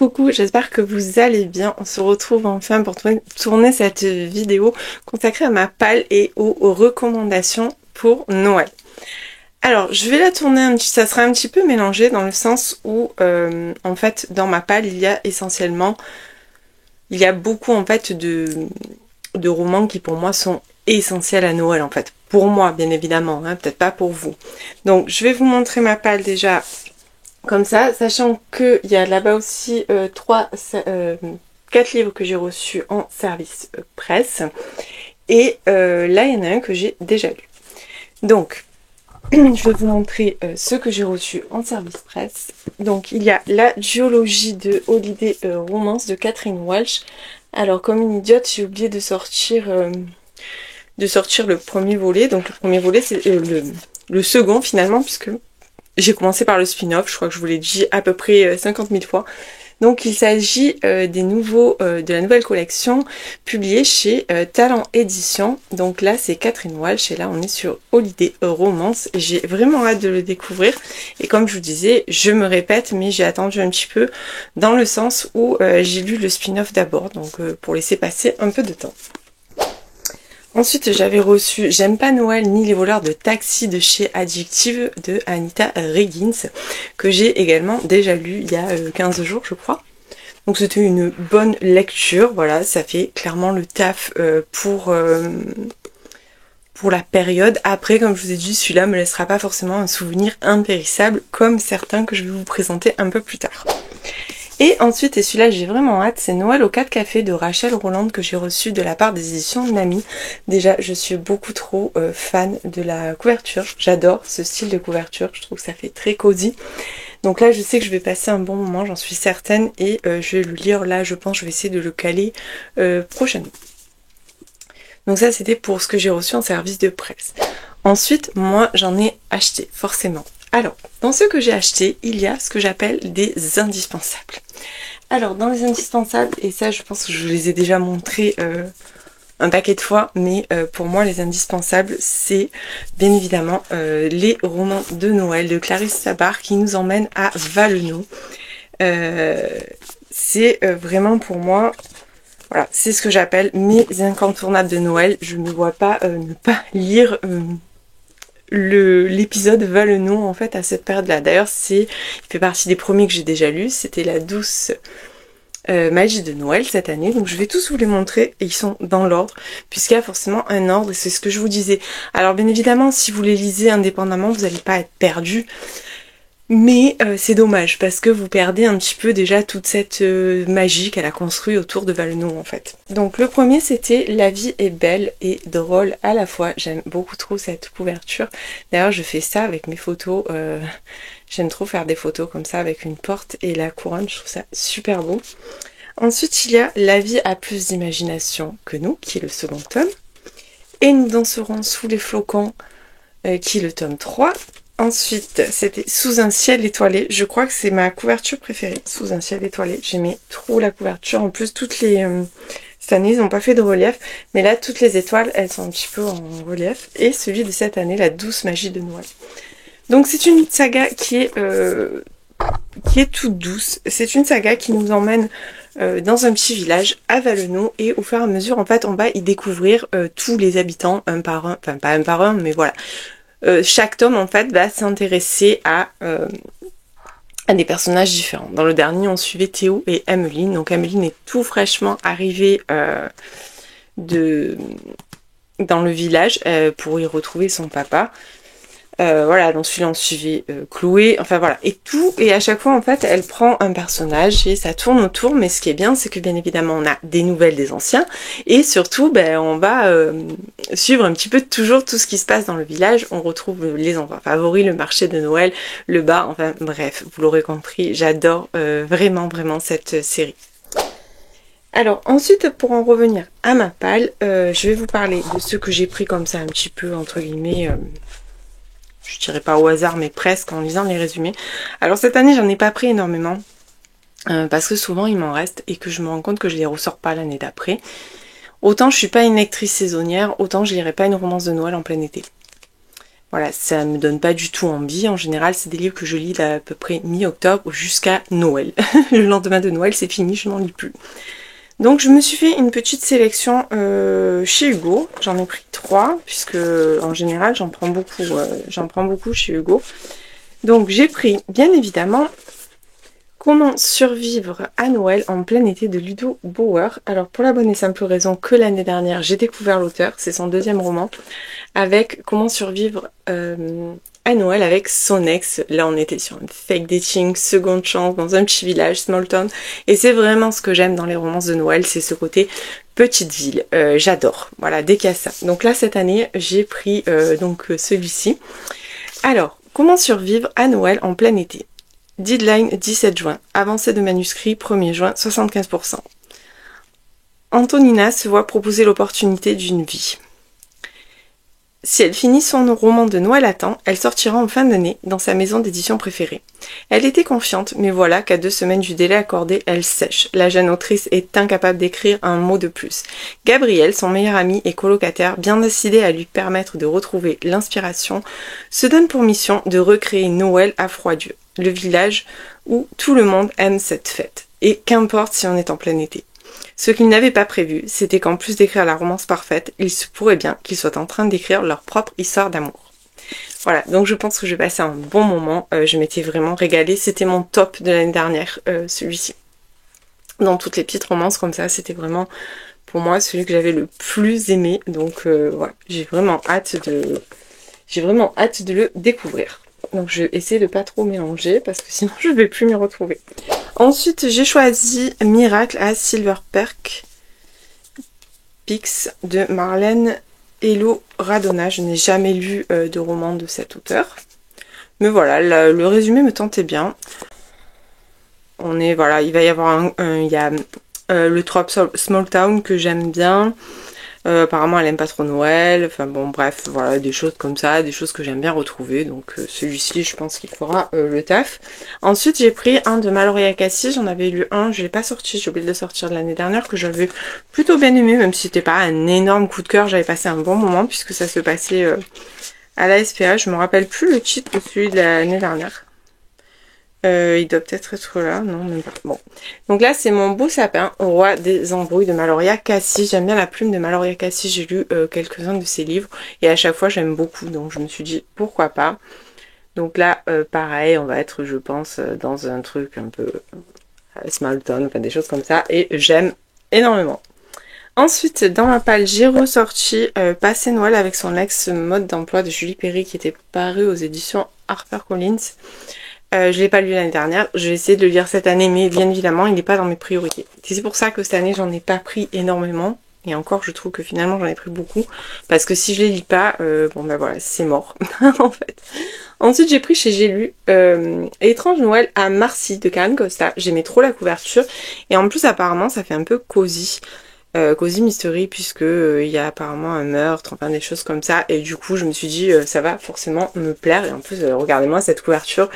coucou, j'espère que vous allez bien. On se retrouve enfin pour tourner cette vidéo consacrée à ma palle et aux recommandations pour Noël. Alors, je vais la tourner ça sera un petit peu mélangé dans le sens où, en fait, dans ma palle, il y a beaucoup, en fait, de romans qui, pour moi, sont essentiels à Noël, en fait. Pour moi, bien évidemment, hein, peut-être pas pour vous. Donc, je vais vous montrer ma palle déjà comme ça, sachant qu'il y a là-bas aussi 4 livres que j'ai reçus en service presse. Et là, il y en a un que j'ai déjà lu. Donc, je vais vous montrer ce que j'ai reçu en service presse. Donc, il y a la duologie de Holiday Romance de Catherine Walsh. Alors, comme une idiote, j'ai oublié de sortir le premier volet. Donc, le premier volet, c'est le second, finalement, puisque j'ai commencé par le spin-off. Je crois que je vous l'ai dit à peu près 50 000 fois. Donc, il s'agit de la nouvelle collection publiée chez Talent Édition. Donc là, c'est Catherine Walsh et là, on est sur Holiday Romance. J'ai vraiment hâte de le découvrir. Et comme je vous disais, je me répète, mais j'ai attendu un petit peu dans le sens où j'ai lu le spin-off d'abord. Donc, pour laisser passer un peu de temps. Ensuite, j'avais reçu J'aime pas Noël ni les voleurs de taxi de chez Addictive de Anita Reigins, que j'ai également déjà lu il y a 15 jours, je crois. Donc c'était une bonne lecture, voilà, ça fait clairement le taf pour la période. Après, comme je vous ai dit, celui-là me laissera pas forcément un souvenir impérissable, comme certains que je vais vous présenter un peu plus tard. Et ensuite, et celui-là j'ai vraiment hâte, c'est Noël aux 4 cafés de Rachel Roland que j'ai reçu de la part des éditions Nami. Déjà, je suis beaucoup trop fan de la couverture. J'adore ce style de couverture, je trouve que ça fait très cosy. Donc là, je sais que je vais passer un bon moment, j'en suis certaine, et je vais le lire là, je pense, je vais essayer de le caler prochainement. Donc ça, c'était pour ce que j'ai reçu en service de presse. Ensuite, moi, j'en ai acheté, forcément. Alors, dans ce que j'ai acheté, il y a ce que j'appelle des indispensables. Alors, dans les indispensables, et ça, je pense que je les ai déjà montrés un paquet de fois, mais pour moi, les indispensables, c'est bien évidemment les romans de Noël de Clarisse Sabar qui nous emmènent à Valenod. C'est vraiment pour moi... Voilà, c'est ce que j'appelle mes incontournables de Noël. Je ne vois pas ne pas lire l'épisode Valenod en fait à cette période-là. D'ailleurs, il fait partie des premiers que j'ai déjà lus. C'était la douce magie de Noël cette année. Donc je vais tous vous les montrer et ils sont dans l'ordre puisqu'il y a forcément un ordre et c'est ce que je vous disais. Alors bien évidemment, si vous les lisez indépendamment, vous n'allez pas être perdu. Mais c'est dommage parce que vous perdez un petit peu déjà toute cette magie qu'elle a construite autour de Valenod en fait. Donc le premier c'était La vie est belle et drôle à la fois. J'aime beaucoup trop cette couverture. D'ailleurs je fais ça avec mes photos. J'aime trop faire des photos comme ça avec une porte et la couronne. Je trouve ça super beau. Ensuite il y a La vie a plus d'imagination que nous qui est le second tome. Et nous danserons sous les flocons qui est le tome 3. Ensuite, c'était Sous un ciel étoilé. Je crois que c'est ma couverture préférée, Sous un ciel étoilé. J'aimais trop la couverture. En plus, cette année, ils n'ont pas fait de relief. Mais là, toutes les étoiles, elles sont un petit peu en relief. Et celui de cette année, La douce magie de Noël. Donc, c'est une saga qui est toute douce. C'est une saga qui nous emmène dans un petit village à Valenod. Et au fur et à mesure, en fait, on va y découvrir tous les habitants, un par un. Enfin, pas un par un, mais voilà. Chaque tome en fait va s'intéresser à des personnages différents. Dans le dernier, on suivait Théo et Emmeline. Donc Emmeline est tout fraîchement arrivée dans le village pour y retrouver son papa. Voilà, donc celui-là on suivait Chloé, enfin voilà, et à chaque fois en fait elle prend un personnage et ça tourne autour, mais ce qui est bien c'est que bien évidemment on a des nouvelles des anciens, et surtout on va suivre un petit peu toujours tout ce qui se passe dans le village. On retrouve les enfants favoris, le marché de Noël, le bar, enfin bref, vous l'aurez compris, j'adore vraiment cette série. Alors ensuite, pour en revenir à ma palle, je vais vous parler de ce que j'ai pris comme ça un petit peu entre guillemets... je dirais pas au hasard, mais presque en lisant les résumés. Alors cette année, j'en ai pas pris énormément, parce que souvent il m'en reste et que je me rends compte que je les ressors pas l'année d'après. Autant je suis pas une lectrice saisonnière, autant je lirai pas une romance de Noël en plein été. Voilà, ça me donne pas du tout envie. En général, c'est des livres que je lis à peu près mi-octobre jusqu'à Noël. Le lendemain de Noël, c'est fini, je n'en lis plus. Donc je me suis fait une petite sélection chez Hugo. J'en ai pris 3, puisque en général j'en prends beaucoup chez Hugo. Donc j'ai pris bien évidemment Comment survivre à Noël en plein été de Ludo Bauer. Alors pour la bonne et simple raison que l'année dernière j'ai découvert l'auteur, c'est son 2e roman, avec Comment survivre à Noël avec son ex. Là on était sur un fake dating, seconde chance, dans un petit village, small town, et c'est vraiment ce que j'aime dans les romances de Noël, c'est ce côté petite ville. J'adore, voilà, dès qu'il y a ça. Donc là cette année j'ai pris celui-ci. Alors, Comment survivre à Noël en plein été. Deadline 17 juin. Avancée de manuscrit 1er juin 75%. Antonina se voit proposer l'opportunité d'une vie. Si elle finit son roman de Noël à temps, elle sortira en fin d'année dans sa maison d'édition préférée. Elle était confiante, mais voilà qu'à 2 semaines du délai accordé, elle sèche. La jeune autrice est incapable d'écrire un mot de plus. Gabriel, son meilleur ami et colocataire, bien décidé à lui permettre de retrouver l'inspiration, se donne pour mission de recréer Noël à Froidieu, le village où tout le monde aime cette fête. Et qu'importe si on est en plein été. Ce qu'ils n'avaient pas prévu, c'était qu'en plus d'écrire la romance parfaite, il se pourrait bien qu'ils soient en train d'écrire leur propre histoire d'amour. Voilà, donc je pense que j'ai passé un bon moment, je m'étais vraiment régalée, c'était mon top de l'année dernière, celui-ci. Dans toutes les petites romances comme ça, c'était vraiment, pour moi, celui que j'avais le plus aimé, donc voilà, j'ai vraiment hâte de le découvrir. Donc je vais essayer de pas trop mélanger, parce que sinon je vais plus m'y retrouver. Ensuite, j'ai choisi Miracle à Silverperk Pix de Marlène Hello Radonna. Je n'ai jamais lu de roman de cet auteur. Mais voilà, le résumé me tentait bien. Il va y avoir le Trop Small Town que j'aime bien. Apparemment elle aime pas trop Noël, enfin bon bref, voilà, des choses comme ça, des choses que j'aime bien retrouver, donc celui-ci je pense qu'il fera le taf. Ensuite j'ai pris un de Maloria Cassie, j'en avais lu un, je l'ai pas sorti, j'ai oublié de le sortir de l'année dernière, que j'avais plutôt bien aimé, même si c'était pas un énorme coup de cœur, j'avais passé un bon moment puisque ça se passait à la SPA, je me rappelle plus le titre de celui de l'année dernière. Il doit peut-être être là, non, même pas. Bon. Donc là, c'est Mon beau sapin, au roi des embrouilles de Maloria Cassie. J'aime bien la plume de Maloria Cassie, j'ai lu quelques-uns de ses livres, et à chaque fois, j'aime beaucoup, donc je me suis dit, pourquoi pas. Donc là, pareil, on va être, je pense, dans un truc un peu small town, enfin des choses comme ça, et j'aime énormément. Ensuite, dans ma palle, j'ai ressorti Passer Noël avec son ex, mode d'emploi de Julie Perry, qui était paru aux éditions HarperCollins. Je l'ai pas lu l'année dernière, je vais essayer de le lire cette année, mais bien évidemment il n'est pas dans mes priorités. C'est pour ça que cette année j'en ai pas pris énormément, et encore je trouve que finalement j'en ai pris beaucoup, parce que si je les lis pas, bon ben voilà, c'est mort en fait. Ensuite j'ai pris chez J'ai lu Étrange Noël à Marcy de Karen Costa, j'aimais trop la couverture, et en plus apparemment ça fait un peu cosy. Cosy Mystery, puisque il y a apparemment un meurtre, enfin des choses comme ça, et du coup je me suis dit ça va forcément me plaire, et en plus regardez-moi cette couverture,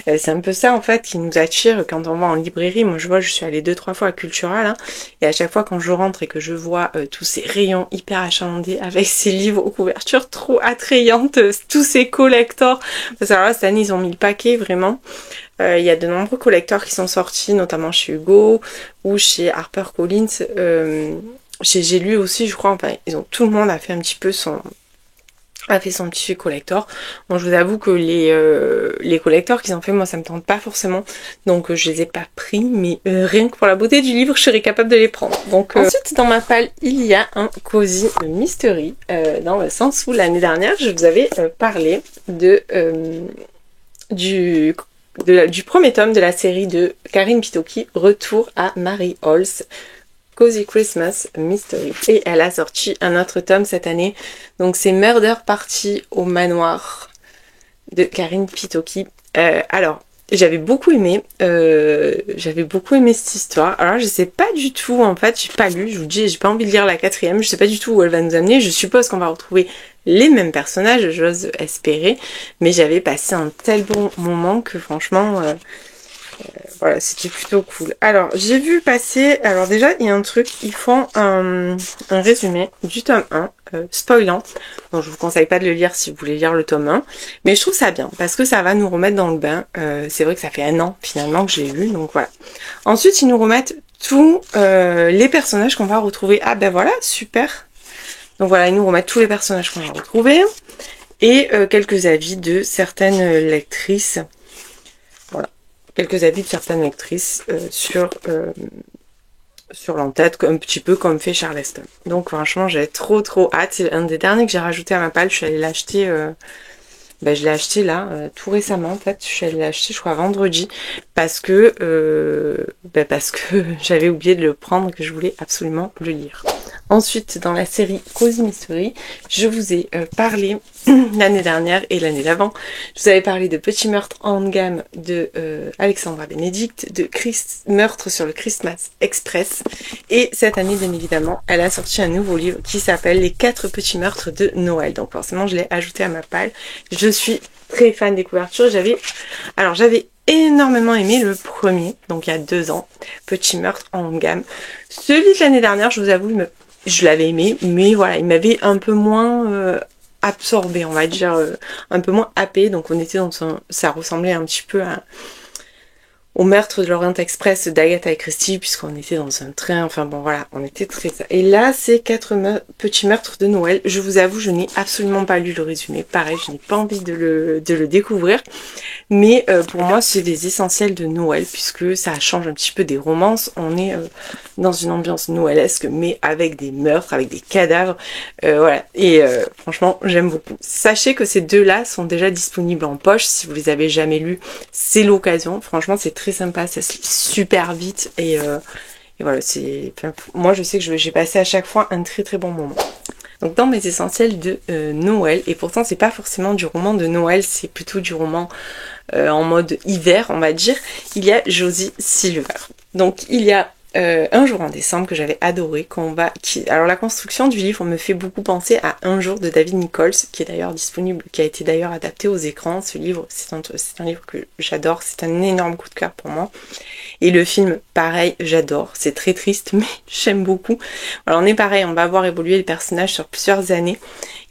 c'est un peu ça en fait qui nous attire quand on va en librairie. Moi je suis allée 2-3 fois à Cultural, hein, et à chaque fois quand je rentre et que je vois tous ces rayons hyper achalandés avec ces livres aux couvertures trop attrayantes, tous ces collectors, parce que alors là cette année ils ont mis le paquet vraiment. Il y a de nombreux collecteurs qui sont sortis, notamment chez Hugo ou chez HarperCollins. Chez J'ai lu aussi, je crois. Enfin, tout le monde a fait un petit peu son petit collector. Bon, je vous avoue que les collectors qu'ils ont fait, moi, ça me tente pas forcément. Donc, je les ai pas pris, mais rien que pour la beauté du livre, je serais capable de les prendre. Donc, ensuite, dans ma palle, il y a un Cozy Mystery, dans le sens où l'année dernière, je vous avais parlé du premier tome de la série de Karine Pitoki, Retour à Mary Halls, Cozy Christmas Mystery. Et elle a sorti un autre tome cette année. Donc c'est Murder Party au manoir de Karine Pitoki. Alors, j'avais beaucoup aimé cette histoire. Alors je sais pas du tout, en fait, j'ai pas lu, je vous dis, j'ai pas envie de lire la 4e, je sais pas du tout où elle va nous amener. Je suppose qu'on va retrouver les mêmes personnages, j'ose espérer, mais j'avais passé un tel bon moment que franchement Voilà, c'était plutôt cool. Alors, j'ai vu passer... Alors déjà, il y a un truc, ils font un résumé du tome 1, spoilant. Donc, je vous conseille pas de le lire si vous voulez lire le tome 1. Mais je trouve ça bien, parce que ça va nous remettre dans le bain. C'est vrai que ça fait un an, finalement, que j'ai lu, donc voilà. Ensuite, ils nous remettent tous les personnages qu'on va retrouver. Ah ben voilà, super. Donc voilà, ils nous remettent tous les personnages qu'on va retrouver. Et quelques avis de certaines lectrices. Voilà. Quelques avis de certaines lectrices sur l'entête, un petit peu comme fait Charleston. Donc franchement, j'ai trop hâte. C'est un des derniers que j'ai rajouté à ma palle. Je suis allée l'acheter... je l'ai acheté là, tout récemment en fait. Je suis allée l'acheter, je crois, vendredi. Parce que j'avais oublié de le prendre, que je voulais absolument le lire. Ensuite, dans la série Cozy Mystery, je vous ai parlé l'année dernière et l'année d'avant. Je vous avais parlé de Petit meurtre en gamme de Alexandra Benedict, de Meurtre sur le Christmas Express. Et cette année, bien évidemment, elle a sorti un nouveau livre qui s'appelle Les 4 petits meurtres de Noël. Donc forcément, je l'ai ajouté à ma palle. Je suis très fan des couvertures. J'avais énormément aimé le premier, donc il y a 2 ans, Petit meurtre en gamme. Celui de l'année dernière, je vous avoue, je l'avais aimé, mais voilà, il m'avait un peu moins absorbé, on va dire, un peu moins happé. Donc on était ça ressemblait un petit peu au meurtre de l'Orient Express d'Agatha Christie, puisqu'on était dans un train, enfin bon voilà, on était très... Et là, c'est 4 petits meurtres de Noël. Je vous avoue, je n'ai absolument pas lu le résumé. Pareil, je n'ai pas envie de le découvrir. Mais pour moi, c'est des essentiels de Noël, puisque ça change un petit peu des romances. On est dans une ambiance noëlesque, mais avec des meurtres, avec des cadavres. Voilà. Et franchement, j'aime beaucoup. Sachez que ces deux-là sont déjà disponibles en poche. Si vous les avez jamais lus, c'est l'occasion. Franchement, c'est très sympa. Ça se lit super vite. Et voilà, moi, je sais que j'ai passé à chaque fois un très bon moment. Donc dans mes essentiels de Noël, et pourtant c'est pas forcément du roman de Noël, c'est plutôt du roman en mode hiver, on va dire, il y a Josie Silver. Donc il y a Un jour en décembre que j'avais adoré, alors la construction du livre me fait beaucoup penser à Un jour de David Nichols, qui est d'ailleurs disponible, qui a été d'ailleurs adapté aux écrans. Ce livre, c'est un livre que j'adore, c'est un énorme coup de cœur pour moi. Et le film, pareil, j'adore. C'est très triste, mais j'aime beaucoup. Alors on est pareil, on va voir évoluer les personnages sur plusieurs années.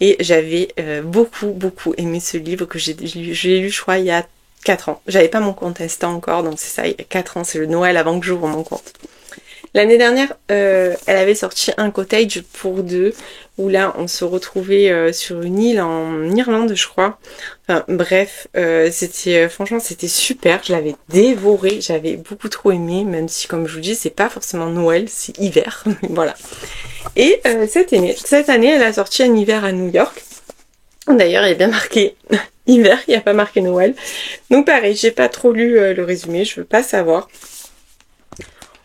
Et j'avais beaucoup aimé ce livre que j'ai lu, je crois, il y a 4 ans. J'avais pas mon compte Insta encore, donc c'est ça, il y a 4 ans, c'est le Noël avant que j'ouvre mon compte. L'année dernière, elle avait sorti un cottage pour 2, où là, on se retrouvait sur une île en Irlande, je crois. Enfin, bref, franchement, c'était super. Je l'avais dévoré, j'avais beaucoup trop aimé, même si, comme je vous dis, c'est pas forcément Noël, c'est hiver. Voilà. Et cette année, elle a sorti Un hiver à New York. D'ailleurs, il y a bien marqué hiver, il n'y a pas marqué Noël. Donc pareil, j'ai pas trop lu le résumé, je veux pas savoir.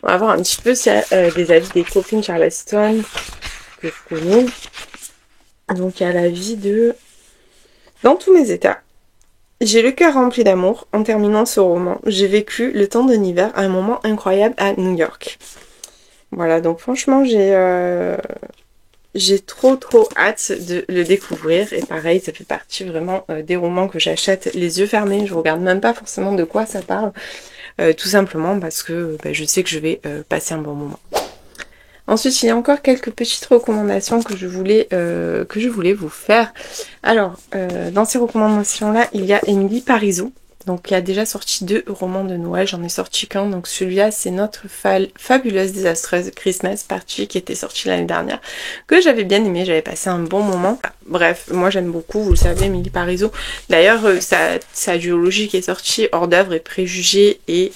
On va voir un petit peu s'il y a des avis des copines Charleston que je connais. Donc il y a l'avis de... Dans tous mes états, j'ai le cœur rempli d'amour en terminant ce roman. J'ai vécu le temps d'un hiver à un moment incroyable à New York. Voilà, donc franchement j'ai trop hâte de le découvrir. Et pareil, ça fait partie vraiment des romans que j'achète les yeux fermés. Je regarde même pas forcément de quoi ça parle. Tout simplement parce que je sais que je vais passer un bon moment. Ensuite, il y a encore quelques petites recommandations que je voulais vous faire. Alors, dans ces recommandations-là, il y a Émilie Parizeau. Donc, qui a déjà sorti 2 romans de Noël. J'en ai sorti qu'un. Donc, celui-là, c'est Notre fabuleuse désastreuse Christmas Party qui était sorti l'année dernière. Que j'avais bien aimé. J'avais passé un bon moment. Bref, moi, j'aime beaucoup. Vous le savez, Émilie Parizeau. D'ailleurs, sa duologie qui est sortie, Hors d'œuvre et Préjugés et...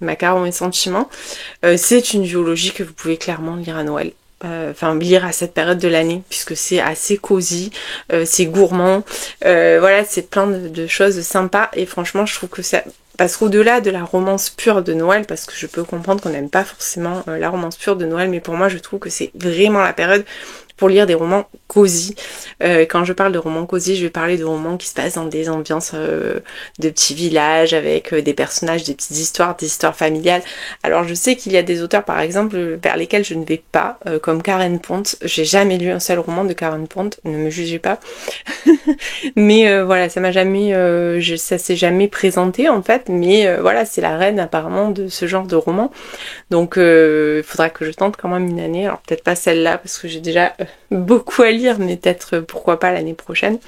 Macarons et sentiments, c'est une duologie que vous pouvez clairement lire à Noël. Lire à cette période de l'année, puisque c'est assez cosy, c'est gourmand, voilà, c'est plein de choses sympas, et franchement, je trouve que ça... Parce qu'au-delà de la romance pure de Noël, parce que je peux comprendre qu'on n'aime pas forcément la romance pure de Noël, mais pour moi, je trouve que c'est vraiment la période pour lire des romans cosy. Quand je parle de romans cosy, je vais parler de romans qui se passent dans des ambiances de petits villages avec des personnages, des petites histoires, des histoires familiales. Alors je sais qu'il y a des auteurs par exemple vers lesquels je ne vais pas, comme Karen Pont. J'ai jamais lu un seul roman de Karen Pont, ne me jugez pas. Mais voilà, ça m'a jamais, ça s'est jamais présenté en fait. Mais voilà, c'est la reine apparemment de ce genre de roman. Donc il faudra que je tente quand même une année. Alors peut-être pas celle-là parce que j'ai déjà beaucoup à lire, mais peut-être pourquoi pas l'année prochaine.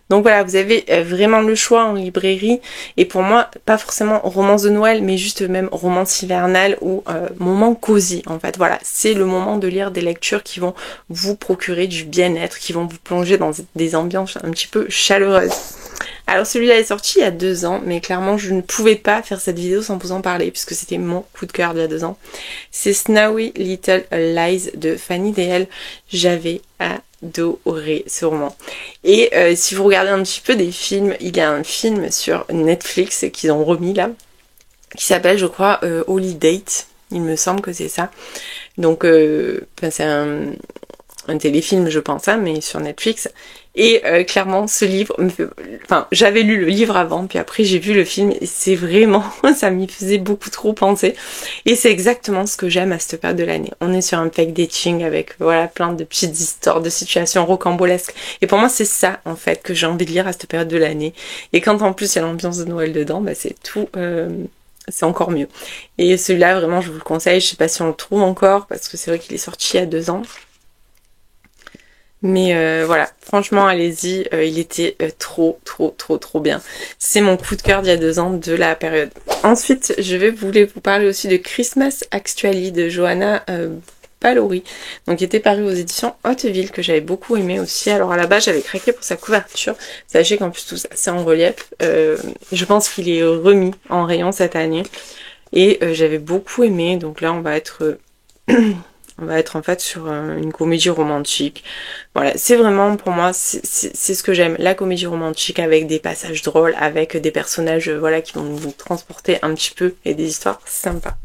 Donc voilà, vous avez vraiment le choix en librairie. Et pour moi, pas forcément romance de Noël, mais juste même romance hivernale ou moment cosy en fait. Voilà, c'est le moment de lire des lectures qui vont vous procurer du bien-être, qui vont vous plonger dans des ambiances un petit peu chaleureuses. Alors celui-là est sorti il y a 2 ans, mais clairement je ne pouvais pas faire cette vidéo sans vous en parler, puisque c'était mon coup de cœur d'il y a 2 ans. C'est Snowy Little Lies de Fanny Dale. J'avais adoré ce roman. Et si vous regardez un petit peu des films, il y a un film sur Netflix qu'ils ont remis là, qui s'appelle je crois Holy Date, il me semble que c'est ça. Donc c'est un téléfilm je pense, hein, mais sur Netflix. Et clairement ce livre me fait... Enfin j'avais lu le livre avant, puis après j'ai vu le film et c'est vraiment... ça m'y faisait beaucoup trop penser. Et c'est exactement ce que j'aime à cette période de l'année. On est sur un fake dating avec voilà plein de petites histoires, de situations rocambolesques. Et pour moi c'est ça en fait que j'ai envie de lire à cette période de l'année. Et quand en plus il y a l'ambiance de Noël dedans, bah c'est tout... c'est encore mieux. Et celui-là vraiment je vous le conseille, je sais pas si on le trouve encore parce que c'est vrai qu'il est sorti il y a 2 ans. Mais voilà, franchement allez-y, il était trop bien. C'est mon coup de cœur d'il y a 2 ans de la période. Ensuite, voulais vous parler aussi de Christmas Actually de Johanna Palori, donc qui était paru aux éditions Hauteville, que j'avais beaucoup aimé aussi. Alors à la base j'avais craqué pour sa couverture, sachez qu'en plus tout ça c'est en relief. Je pense qu'il est remis en rayon cette année et j'avais beaucoup aimé, donc là on va être... On va être en fait sur une comédie romantique. Voilà, c'est vraiment pour moi, c'est ce que j'aime. La comédie romantique avec des passages drôles, avec des personnages voilà qui vont nous transporter un petit peu et des histoires sympas.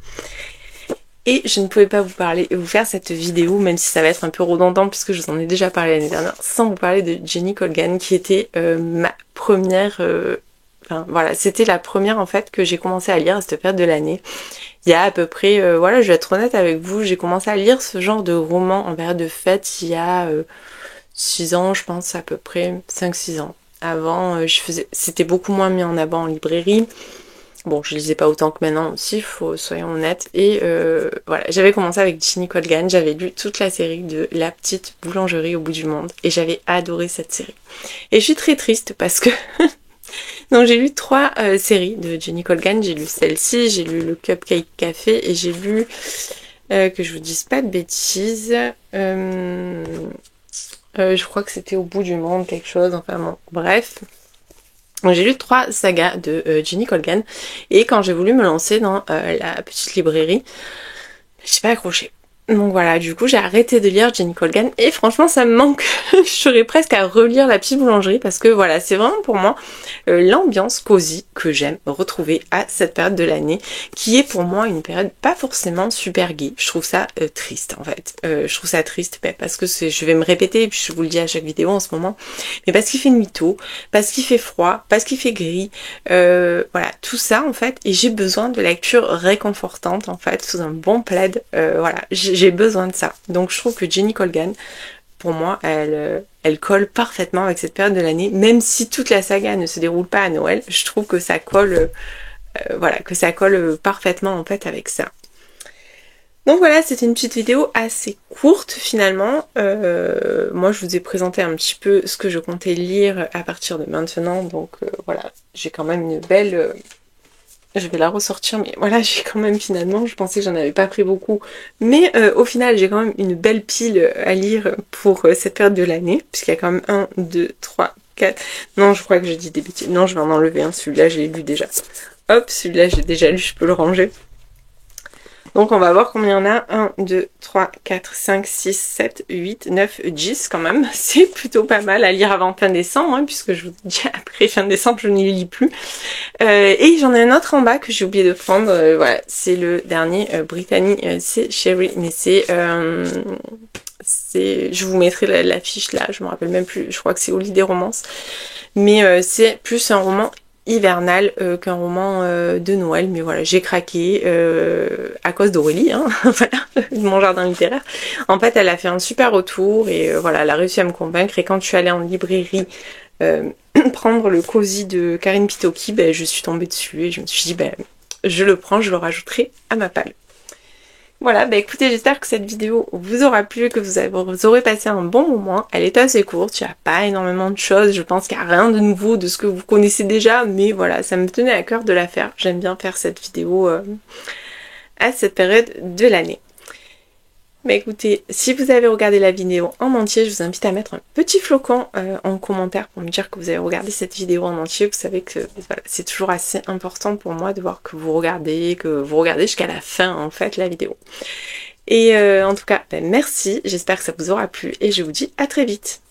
Et je ne pouvais pas vous faire cette vidéo, même si ça va être un peu redondant puisque je vous en ai déjà parlé l'année dernière, sans vous parler de Jenny Colgan qui était ma première... Enfin voilà, c'était la première en fait que j'ai commencé à lire à cette période de l'année. Il y a à peu près, voilà, je vais être honnête avec vous, j'ai commencé à lire ce genre de roman en période de fête il y a 6 ans, je pense à peu près, 5-6 ans. Avant, c'était beaucoup moins mis en avant en librairie. Bon, je lisais pas autant que maintenant aussi, soyons honnêtes. Et voilà, j'avais commencé avec Jenny Colgan, j'avais lu toute la série de La petite boulangerie au bout du monde. Et j'avais adoré cette série. Et je suis très triste parce que... Donc j'ai lu 3 séries de Jenny Colgan, j'ai lu celle-ci, j'ai lu le Cupcake Café et j'ai lu, que je vous dise pas de bêtises, je crois que c'était Au bout du monde, quelque chose, enfin bon, bref. Donc j'ai lu 3 sagas de Jenny Colgan et quand j'ai voulu me lancer dans la petite librairie, j'ai pas accroché. Donc voilà, du coup j'ai arrêté de lire Jenny Colgan et franchement ça me manque. Je serais presque à relire La petite boulangerie parce que voilà, c'est vraiment pour moi l'ambiance cosy que j'aime retrouver à cette période de l'année qui est pour moi une période pas forcément super gaie. Je trouve ça triste en fait. Je trouve ça triste parce que je vais me répéter et puis je vous le dis à chaque vidéo en ce moment, mais parce qu'il fait nuit tôt, parce qu'il fait froid, parce qu'il fait gris, voilà, tout ça en fait, et j'ai besoin de lecture réconfortante en fait, sous un bon plaid, voilà, j'ai besoin de ça. Donc je trouve que Jenny Colgan, pour moi, elle colle parfaitement avec cette période de l'année, même si toute la saga ne se déroule pas à Noël, je trouve que ça colle, voilà, que ça colle parfaitement en fait avec ça. Donc voilà, c'était une petite vidéo assez courte finalement. Moi je vous ai présenté un petit peu ce que je comptais lire à partir de maintenant, donc voilà, j'ai quand même une belle... Je vais la ressortir, mais voilà, j'ai quand même finalement, je pensais que j'en avais pas pris beaucoup, mais au final j'ai quand même une belle pile à lire pour cette période de l'année, puisqu'il y a quand même 1, 2, 3, 4... Non, je crois que j'ai dit des bêtises. Non, je vais en enlever un, celui-là je l'ai lu déjà. Hop, celui-là j'ai déjà lu, je peux le ranger. Donc on va voir combien il y en a. 1, 2, 3, 4, 5, 6, 7, 8, 9, 10 quand même. C'est plutôt pas mal à lire avant fin décembre, hein, puisque je vous dis après fin décembre je n'y lis plus. Et j'en ai un autre en bas que j'ai oublié de prendre. Voilà, c'est le dernier Brittany, c'est Sherry, mais c'est je vous mettrai l'affiche là, je me rappelle même plus, je crois que c'est Au lit des romances. Mais c'est plus un roman hivernal qu'un roman de Noël. Mais voilà, j'ai craqué à cause d'Aurélie, hein, voilà, mon jardin littéraire. En fait, elle a fait un super retour et voilà, elle a réussi à me convaincre. Et quand je suis allée en librairie prendre le cosy de Karine Pitoki, ben, je suis tombée dessus et je me suis dit, ben, je le prends, je le rajouterai à ma palle. Voilà, bah écoutez, j'espère que cette vidéo vous aura plu, que vous aurez passé un bon moment. Elle est assez courte, il n'y a pas énormément de choses, je pense qu'il n'y a rien de nouveau de ce que vous connaissez déjà, mais voilà, ça me tenait à cœur de la faire. J'aime bien faire cette vidéo à cette période de l'année. Bah écoutez, si vous avez regardé la vidéo en entier, je vous invite à mettre un petit flocon en commentaire pour me dire que vous avez regardé cette vidéo en entier. Vous savez que voilà, c'est toujours assez important pour moi de voir que vous regardez jusqu'à la fin en fait la vidéo. Et en tout cas, bah, merci, j'espère que ça vous aura plu et je vous dis à très vite.